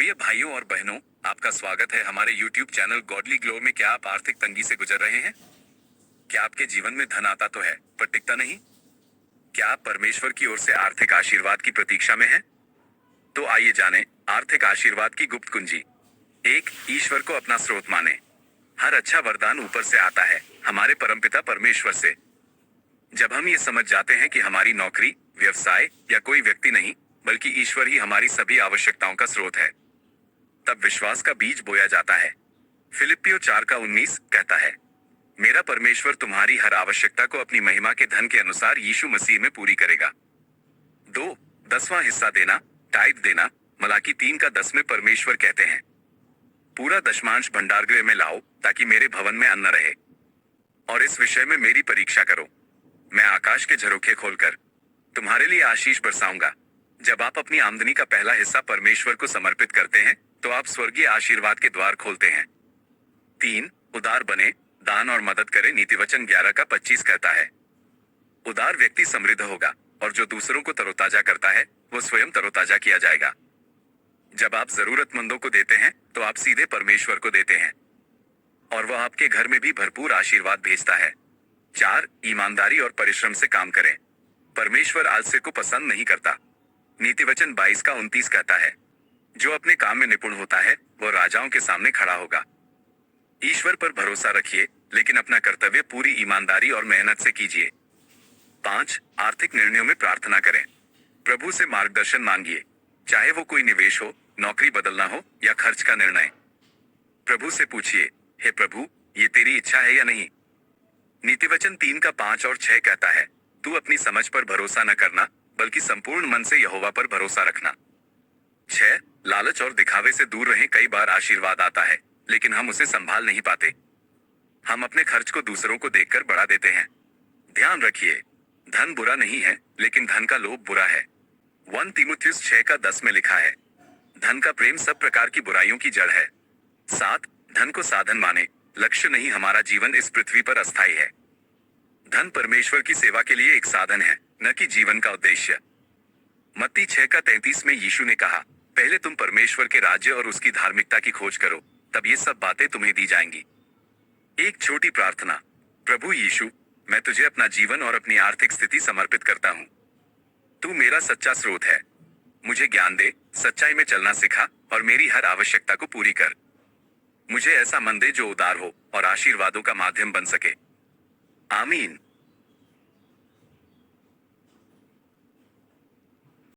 प्रिय भाइयों और बहनों, आपका स्वागत है हमारे YouTube चैनल गॉडली ग्लो में। क्या आप आर्थिक तंगी से गुजर रहे हैं? क्या आपके जीवन में धन आता तो है पर टिकता नहीं? क्या आप परमेश्वर की ओर से आर्थिक आशीर्वाद की प्रतीक्षा में हैं? तो आइए जानें आर्थिक आशीर्वाद की गुप्त कुंजी। एक, ईश्वर को अपना स्रोत माने। हर अच्छा वरदान ऊपर से आता है, हमारे परमपिता परमेश्वर से। जब हम ये समझ जाते हैं कि हमारी नौकरी, व्यवसाय या कोई व्यक्ति नहीं, बल्कि ईश्वर ही हमारी सभी आवश्यकताओं का स्रोत है, तब विश्वास का बीज बोया जाता है। फिलिपियो 4:19 कहता है, मेरा परमेश्वर तुम्हारी हर आवश्यकता को अपनी महिमा के धन के अनुसार यीशु मसीह में पूरी करेगा। 2, 10वां हिस्सा देना, टाइद देना। मलाकी 3:10 में परमेश्वर कहते हैं, पूरा दशमांश भंडारगृह में लाओ ताकि मेरे भवन में अन्न रहे। और इस विषय में मेरी परीक्षा करो, मैं आकाश के झरोखे खोलकर तुम्हारे लिए आशीष बरसाऊंगा। जब आप अपनी आमदनी का पहला हिस्सा परमेश्वर को समर्पित करते हैं तो आप स्वर्गीय आशीर्वाद के द्वार खोलते हैं। 3, उदार बने, दान और मदद करें। नीतिवचन 11:25 कहता है, उदार व्यक्ति समृद्ध होगा और जो दूसरों को तरोताजा करता है वो स्वयं तरोताजा किया जाएगा। जब आप जरूरतमंदों को देते हैं तो आप सीधे परमेश्वर को देते हैं और वह आपके घर में भी भरपूर आशीर्वाद भेजता है। 4, ईमानदारी और परिश्रम से काम करें। परमेश्वर आलस्य को पसंद नहीं करता। नीतिवचन 22:29 कहता है, जो अपने काम में निपुण होता है वह राजाओं के सामने खड़ा होगा। ईश्वर पर भरोसा रखिए, लेकिन अपना कर्तव्य पूरी ईमानदारी और मेहनत से कीजिए। 5, आर्थिक निर्णयों में प्रार्थना करें। प्रभु से मार्गदर्शन मांगिए, चाहे वो कोई निवेश हो, नौकरी बदलना हो या खर्च का निर्णय। प्रभु से पूछिए, हे प्रभु, ये तेरी इच्छा है या नहीं? नीतिवचन 3:5 और 6 कहता है, तू अपनी समझ पर भरोसा न करना, बल्कि संपूर्ण मन से यहोवा पर भरोसा रखना। 6, लालच और दिखावे से दूर रहें। कई बार आशीर्वाद आता है, लेकिन हम उसे संभाल नहीं पाते। हम अपने खर्च को दूसरों को देखकर बढ़ा देते हैं। ध्यान रखिए, धन बुरा नहीं है, लेकिन धन का लोभ बुरा है। 1 तीमुथियुस 6:10 में लिखा है, धन का प्रेम सब प्रकार की बुराइयों की जड़ है। 7, धन को साधन माने, लक्ष्य नहीं। हमारा जीवन इस पृथ्वी पर अस्थायी है। धन परमेश्वर की सेवा के लिए एक साधन है, न कि जीवन का उद्देश्य। मत्ती 6:33 में यीशु ने कहा, पहले तुम परमेश्वर के राज्य और उसकी धार्मिकता की खोज करो, तब ये सब बातें तुम्हें दी जाएंगी। एक छोटी प्रार्थना। प्रभु यीशु, मैं तुझे अपना जीवन और अपनी आर्थिक स्थिति समर्पित करता हूँ। तू मेरा सच्चा स्रोत है। मुझे ज्ञान दे, सच्चाई में चलना सिखा और मेरी हर आवश्यकता को पूरी कर। मुझे ऐसा मन दे जो उदार हो और आशीर्वादों का माध्यम बन सके। आमीन।